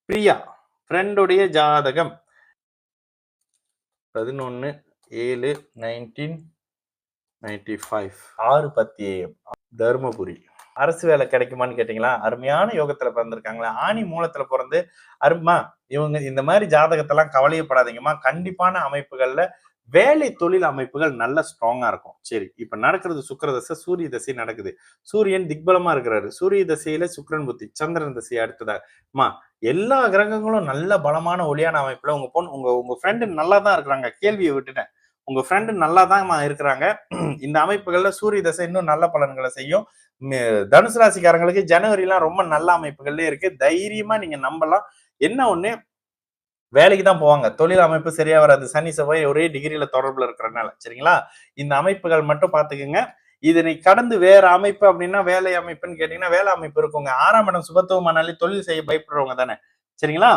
பிரியா ஃப்ரெண்டுடைய ஜாதகம் 11/7/1995 6:10 AM தர்மபுரி. அரசு வேலை கிடைக்குமான்னு கேட்டீங்களா? அருமையான யோகத்துல பிறந்திருக்காங்களா? ஆணி மூலத்துல பிறந்து அருமா இவங்க இந்த மாதிரி ஜாதகத்தெல்லாம் கவலையப்படாதீங்கம்மா. கண்டிப்பான அமைப்புகள்ல வேலை தொழில் அமைப்புகள் நல்ல ஸ்ட்ராங்கா இருக்கும். சரி, இப்ப நடக்கிறது சுக்கிர தசை, சூரிய தசை நடக்குது. சூரியன் திக்பலமா இருக்கிறாரு. சூரிய தசையில சுக்கிரன் புத்தி, சந்திரன் தசை அடுத்ததா எல்லா கிரகங்களும் நல்ல பலமான ஒளியான அமைப்புல உங்க பொண்ணு உங்க உங்க ஃப்ரெண்டு நல்லா தான் இருக்கிறாங்க. கேள்வியை விட்டுட்டேன். உங்க ஃப்ரெண்டு நல்லா தான் இருக்கிறாங்க. இந்த அமைப்புகள்ல சூரிய தசை இன்னும் நல்ல பலன்களை செய்யும். தனுசு ராசிக்காரங்களுக்கு ஜனவரி எல்லாம் ரொம்ப நல்ல அமைப்புகள்ல இருக்கு. தைரியமா நீங்க நம்பலாம். என்ன ஒண்ணு, வேலைக்கு தான் போவாங்க. தொழில் அமைப்பு சரியா வராது. சனி செவ்வாய் ஒரே டிகிரியில தொடர்புல இருக்கிறனால. சரிங்களா? இந்த அமைப்புகள் மட்டும் பாத்துக்குங்க. இதனை கடந்து வேற அமைப்பு அப்படின்னா வேலை அமைப்புன்னு கேட்டீங்கன்னா வேலை அமைப்பு இருக்குங்க. 6ஆம் இடம் சுபத்துவமானாலே தொழில் செய்ய பயப்படுறவங்க தானே. சரிங்களா?